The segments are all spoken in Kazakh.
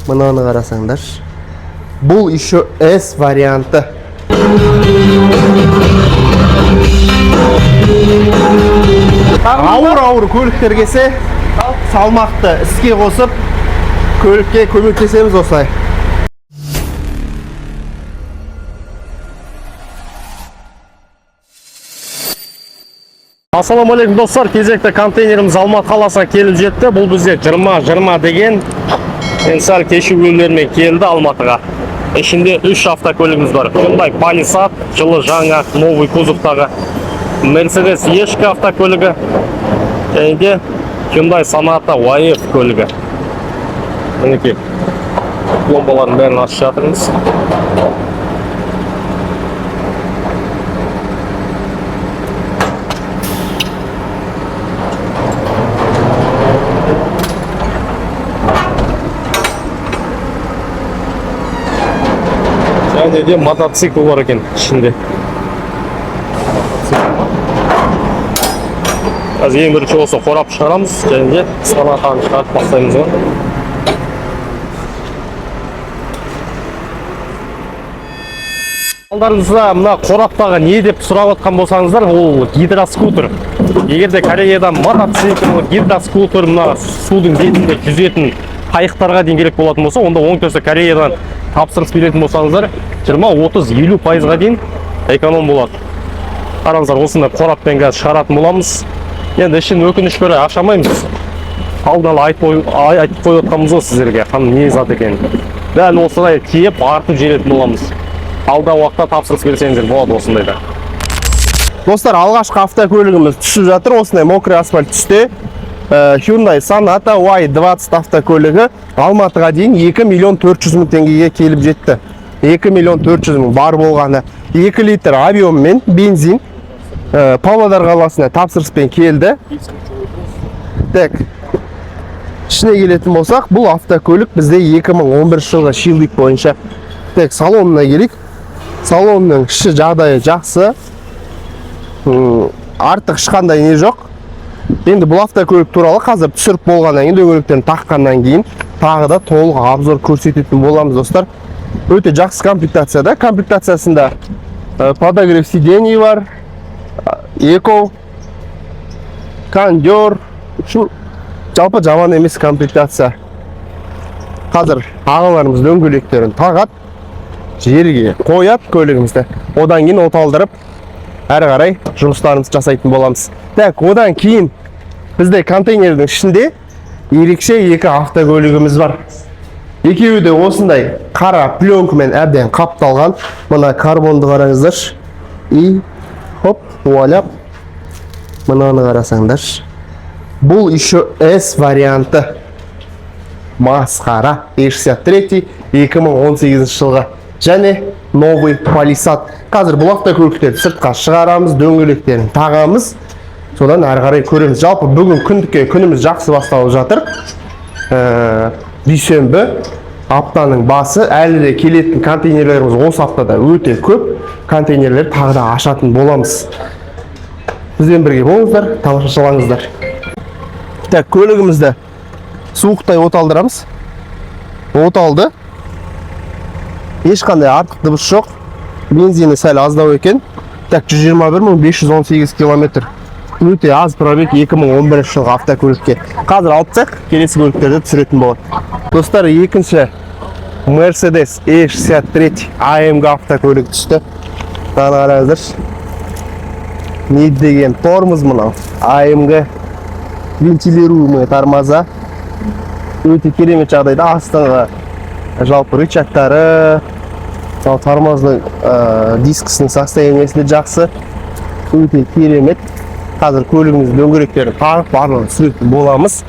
Мынаны қарасаңдар. Бұл еще S варианты. Ауыр көліктер келсе, салмақты іске қосып, көлікке көмектесеміз осылай. Ассаламу алейкум достар, кезекті контейнеріміз Алматы қаласына келіп жетті. Бұл бізде 20-20 деген сәл кешігулермен келді Алматыға. Ішінде 3 автокөлігіміз бар. Hyundai Palisade, жылы жаңа новый кузовтағы. Mercedes E-шка автокөлігі. Және Hyundai Sonata YF көлігі. Мінекей, пломбалардың бәрін ашып жатырмыз. Және де мотоцикл бар екен ішінде. Қазір ең бірінші осы қорап шығарамыз, және де Sonatаны шығарып бастаймыз. Алдарыңызда мына қораптағы не деп сұрап отқан болсаңыздар, ол гидроскутер. Егерде Кореядан мотоцикл, гидроскутер, мына судың бетінде жүзетін қайықтарға дейін керек болатын болса, онда оңтүстік Кореядан тапсырыс беретін болсаңыздар, 20-30-50%-ға дейін эконом болады. Қараңыздар, осындай қораппен қазір шығаратын боламыз. Енді ішін өкініш көре ашамаймыз. Алдын ала айтып қойып ғой сіздерге, қандай не зат екенін. Дәл осылай киіп, артып жіберетін боламыз. Алдағы уақытта тапсырыс берсеңіздер болады осындайда. Достар, алғашқы автокөлігіміз түсіп жатыр. Осындай мокрый асфальт түсте. Hyundai Sonata Y20 автокөлігі Алматыға дейін 2.400.000 теңгеге келіп жетті. 2.400.000 бар болғаны 2 литр авионмен бензин Павлодар қаласына тапсырыспен келді. Так, ішіне келетін болсақ, бұл автокөлік бізде 2011 жылғы шилдік бойынша. Так, салонына келік. Салонның іші жағдайы жақсы. Артық ешқандай не жоқ. Енді бұл автокөлік туралы қазір түсіріп болғаннан кейін, дөңгелектерін таққаннан кейін тағы да толық обзор көрсететін боламыз, достар. Өте жақсы комплектацияда. Комплектациясында подогрев сидений бар, эко, кондер. Жалпы жаман емес комплектация. Қазір ағаларымыз дөңгелектерін тағат, жерге қоят көлігімізді. Одан кейін оталдырып, әрі қарай жұмыстарымызды жасайтын боламыз. Так, одан кейін бізде контейнердің ішінде ерекше 2 автокөлігіміз бар. Екеуі де осындай қара пленкамен әбден қапталған. Мына карбонды қараңыздар. И хоп, уаляп. Мынаны қарасаңдар. Бұл еще S варианты. Масқара. E63 2018 жылғы. Және новый Palisade. Қазір бұл автокөліктерді сыртқа шығарамыз, дөңгелектерін тағамыз. Содан әрі қарай көреміз. Жалпы бүгін күніміз жақсы басталып жатыр. Дүйсенбі аптаның басы. Әлі де келетін контейнерлеріміз осы аптада өте көп. Контейнерлер тағы да ашатын боламыз. Бізбен бірге болыңыздар, тамашалаңыздар. Так, көлігімізді суықтай оталдырамыз. Оталды. Ешқандай артық дыбыс жоқ. Бензині сәл аздау екен. Так, 121.518 километр. Өте аз пробег 2011 жылғы автокөлікке. Қазір алып тек келесі көліктерді түсіретін болады. Достар, екінші Mercedes E63 AMG автокөлік түсті. Мынаны қараңыздар. Не деген тормоз мынау. AMG вентилируемый тормоза. Өте керемет жағдайда. Астыңғы жалпы рычагтары, тормоздың дискісінің состояниесі де жақсы. Өте керемет. Қазір көлігіміз дөңгелектерін тағып барлығын түсіретін боламыз.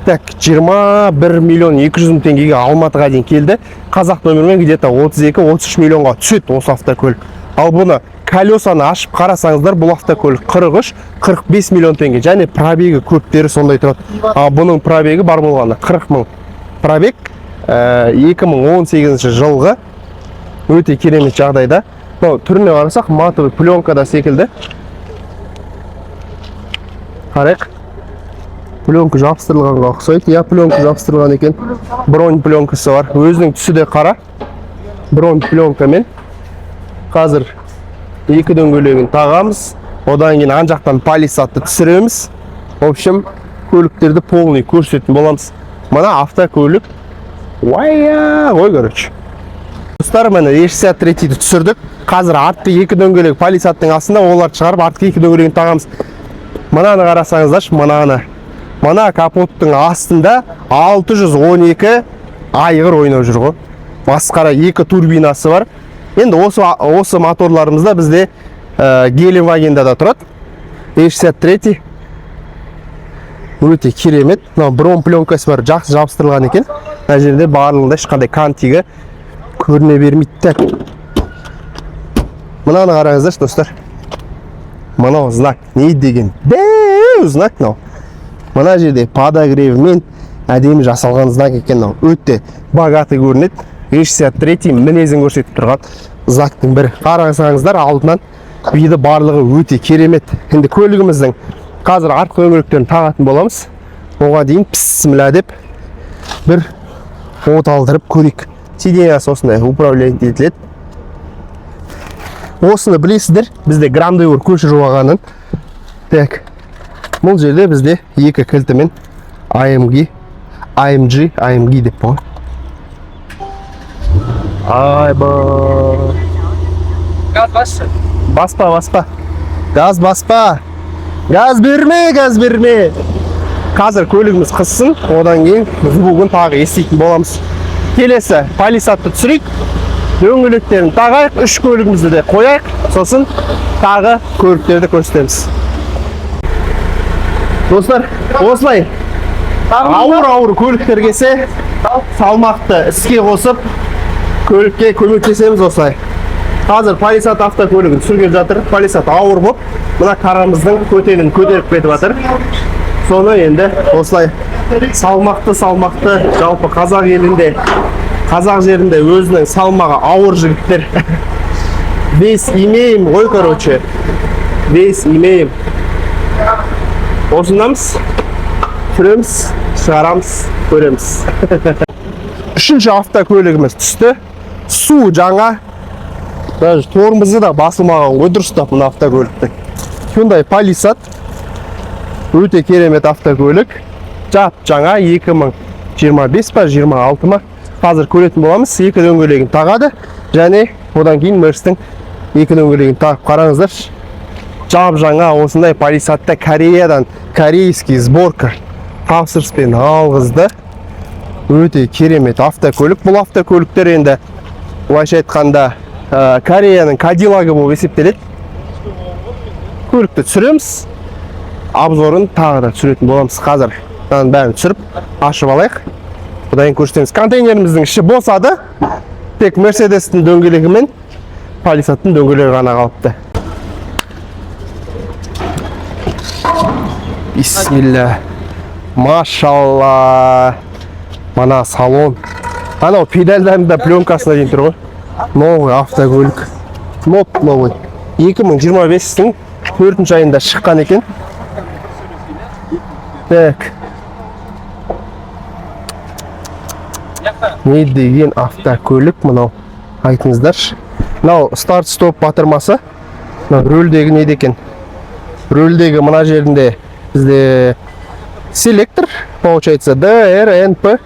Так, 21.200.000 теңгеге Алматыға дейін келді. Қазақ нөмірмен где-то 32-33 миллионға түседі осы автокөлік. Ал бұны колесаны ашып қарасаңыздар, бұл автокөлік 43-45 миллион теңге. Және пробегі көптері сондай тұрады. Ал бұның пробегі бар болғаны 40 мың. Пробег 2018 жылғы өте керемет жағдайда. Түріне қарасақ, матовый пленкада секілді. Қарайық. Plyonka жабыстырылғанға ұқсайды. Я plyonka жабыстырылған екен. Бронь plyоnkасы бар. Өзінің түсі де қара. Бронь plyonkaмен. Қазір екі дөңгелегін тағамыз. Одан кейін ан жақтан палисадты түсіреміз. В общем, көліктерді полный көрсететін боламыз. Мына автокөлік. Ой, короче. Достар, міне E63-ді түсірдік. Қазір артқы екі дөңгелек палисадтың астында, оларды шығарып артқы екі дөңгелегін тағамыз. Мынаны қарасаңыздаршы, мына капоттың астында 612 айғыр ойнап жүр ғой. Басқара екі турбинасы бар. Енді осы моторларымызда бізде Гелендвагенде да тұрады. E63 өте керемет. Бронь plyоnkасы бар, жақсы жабыстырылған екен. Мына жерде барлығында ешқандай кантигі көріне бермейді. Мынаны қараңыздаршы, достар. Мынау знак не деген? Дәу знак мынау. Мына жерде подогревмен әдемі жасалған знак екен. Өте богатый көрінеді. E63 мінезін көрсетіп тұрған знактың бірі. Қараңыздар, алдынан виді барлығы өте керемет. Енді көлігіміздің қазір артқы дөңгелектерін тағатын боламыз. Оған дейін пісмілә деп бір от алдырып көрейік. Сидениясы осындай управление етіледі. Осыны білесіздер, бізде грамдайвер көшіріп алғанын. Так, бұл жерде бізде екі кілтімен AMG деп қой. Айба. Газ басшы. Баспа. Газ баспа. Газ берме. Қазір көлігіміз қыссын, одан кейін звугын тағы еститін боламыз. Келесі палисадты түсірейік. Дөңгелектерін тағайық, үш көлігімізді де қояйық. Сосын тағы көліктерді көрсетеміз. Достар, осылай ауыр көліктер келсе, салмақты іске қосып, көлікке көмектесеміз осылай. Қазір палисад автокөлігін түсірген жатыр. Палисад ауыр болып, мына қарамыздың көтенін көтеріп кетіп жатыр. Соны енді осылай салмақты, жалпы қазақ елінде, қазақ жерінде өзінің салмағы ауыр жігіттер. Вес имеем ғой, короче. Вес имеем. Осындамыз, түсіреміз, шығарамыз, көреміз. Үшінші автокөлігіміз түсті. Су жаңа. Даже тормозы да басылмаған ғой, дұрыстап мына автокөліктің. Hyundai Palisade. Өте керемет автокөлік. Жап жаңа 2025 па 26 ма. Қазір көретін боламыз. Екі дөңгелегін тағады. Және одан кейін Mercedes-тің екі дөңгелегін тағып қараңыздар. Жап жаңа осындай Palisade'да Кореядан корейский сборка тапсырыспен алғызды. Өте керемет автокөлік. Бұл автокөліктер енді былайша айтқанда Кореяның Кадиллagы болып есептеледі. Көлікті түсіреміз. Обзорын тағы да түсіретін боламыз. Қазір бәрін түсіріп, ашып алайық. Бұдайын көрсетеміз. Контейнеріміздің іші босады. Тек Mercedes-тің дөңгелегі мен Palisade'тың дөңгелегі ғана қалыпты. Бисмилля. Машалла. Мана салон. Анау педальдарында пленкасына дейін тұр ғой. Новый автокөлік. Новый. 2025-тің 4-ші айында шыққан екен. Так. Не деген автокөлік мынау? Айтыңыздаршы. Мынау старт-стоп батырмасы. Рөлдегі не екен? Рөлдегі мына жерінде бізде селектор, получается DRNP.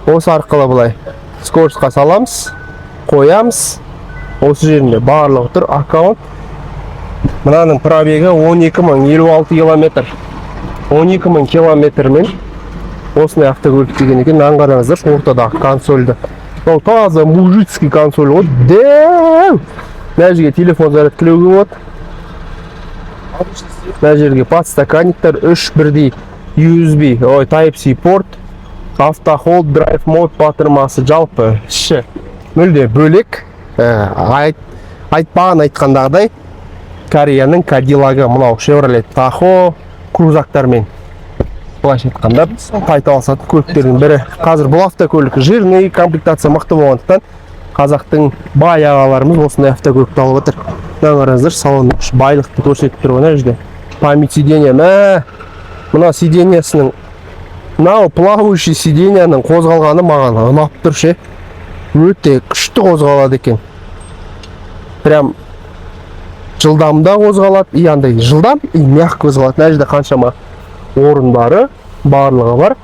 Осы арқылы былай скоростьқа саламыз, қоямыз. Осы жерінде барлығы тұр. Аккаунт. Мынаның пробегі 12.056 километр. 12.000 километрмен осындай автокөлік деген екен. Мынаны қараңыздар, ортадағы консольді. Ол таза мужицкий консоль ғой. Дәу! Мына жерге телефон зарядкілеуге болады. Мына жерге подстаканниктер, 3 бірдей USB, Type-C порт, автохолд, драйв мод батырмасы, жалпы іші мүлде бөлек. Айтпаған айтқандағыдай Кореяның Кадиллagы, мынау Chevrolet Tahoe крузактармен былайша айтқанда тайталасатын көліктердің бірі. Қазір бұл автокөлік жирный, комплектация мықты болғандықтан қазақтың бай ағаларымыз осындай автокөлікті алып отыр. Мына қараңыздар, салонның байлықты көрсетіп тұр. Мына жерде память сиденья. Мына сиденьясының Мынау плавающий сиденьяның қозғалғаны маған ұнап тұр ше. Өте күшті қозғалады екен. Прям жылдамда қозғалады, и андай жылдам, и мягко қозғалады. Мына жерде қаншама орын барлығы бар.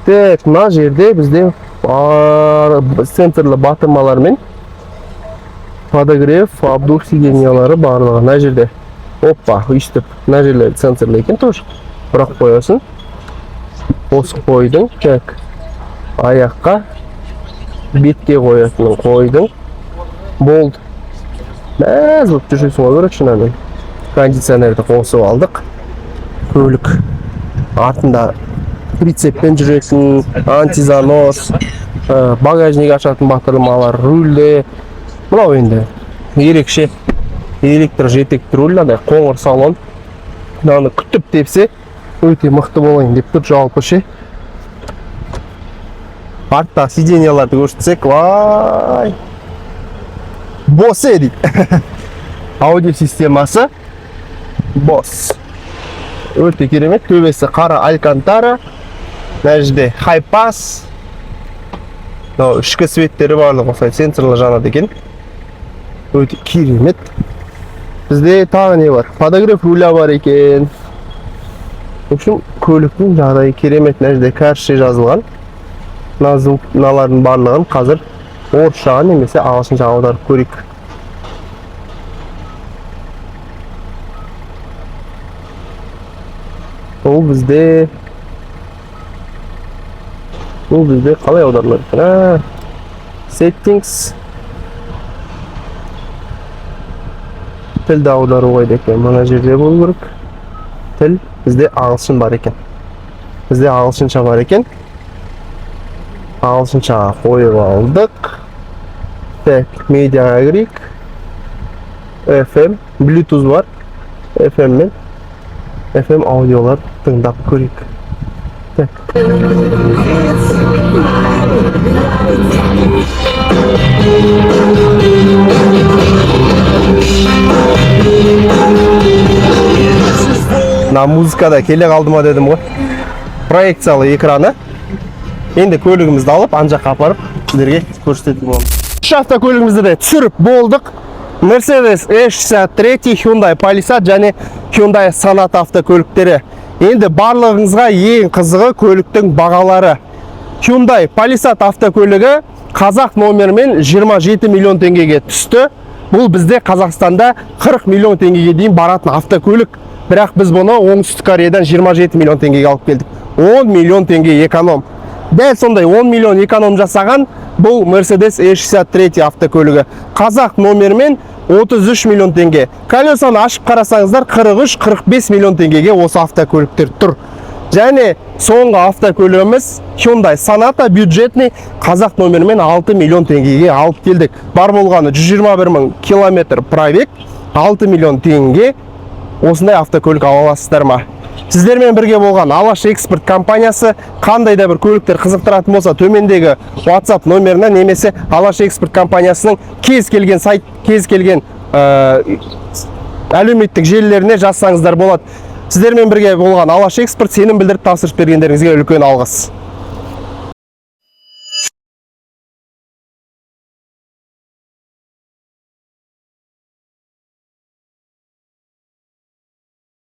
Так, мына жерде бізде сенсорлы батырмалар мен подогрев, обдув сиденьялары барлығы. Мына жерде оппа, өйстіп, мына жерлер сенсорлы екен тоже. Бірақ қоясын. Осы қойдың, так, аяққа бетке қоятынын қойдың. Болды. Мәз болып жүрсің ғой, көрек шынымен. Кондиционерді қосып алдық. Көлік артында прицеппен жүретін, антизанос, багажник ашатын батырмалар, рульде. Мынау енді ерекше электр жетекті руль, қоңыр салон. Мынаны күтіп тепсе, өте мықты болайын деп тұр жалпы ше. Артта сиденьяларды көрсетсек, вай! Bose дейді. Аудио системасы Bose. Өте керемет. Төбесі қара алькантара. Мына жерде хай-пас. Ішкі светтері барлығы осылай сенсорлы жанады екен. Өте керемет. Бізде тағы не бар? Подогрев руля бар екен. В общем, көліктің жағдайы керемет. Мына жерде кәрше жазылған. Мыналардың барлығын қазір орысшаға немесе ағылшынша аударып көрейік. Ол бізде қалай аударылады екен? Settings. Тілді аудару қойды екен. Мына жерде болу керек. Тіл бізде ағылшын бар екен. Бізде ағылшынша бар екен. Ағылшыншаға қойып алдық. Так, медиаға кірейік. FM, Bluetooth бар. FM мен FM аудиолар тыңдап көрейік. Так. На музыкада келе қалды ма дедім ғой. Проекциялы экраны. Енді көлігімізді алып, анжаққа апарып, сіздерге көрсететін боламыз. Үш автокөлігімізді де түсіріп болдық. Mercedes E63, Hyundai Palisade және Hyundai Sonata автокөліктері. Енді барлығыңызға ең қызығы көліктің бағалары. Hyundai Palisade автокөлігі қазақ номермен 27 миллион теңгеге түсті. Бұл бізде Қазақстанда 40 миллион теңгеге дейін баратын автокөлік. Бірақ біз бұны оңтүстік Кореядан 27 миллион теңгеге алып келдік. 10 миллион теңге эконом. Дәл сондай 10 миллион эконом жасаған бұл Mercedes E63 автокөлігі. Қазақ номермен 33 миллион теңге. Колесаны ашып қарасаңыздар 43-45 миллион теңгеге осы автокөліктер тұр. Және соңғы автокөлігіміз Hyundai Sonata бюджетный қазақ номермен 6 миллион теңгеге алып келдік. Бар болғаны 121 мың километр пробег, 6 миллион теңге осындай автокөлік ала аласыздар ма? Сіздермен бірге болған Алаш Экспорт компаниясы қандай да бір көліктер қызықтыратын болса, төмендегі WhatsApp номеріне немесе Алаш Экспорт компаниясының кез келген сайт, кез келген әлеуметтік желілеріне жазсаңыздар болады. Сіздермен бірге болған Алаш Экспорт сенім білдіріп тапсырыс бергендеріңізге үлкен алғыс.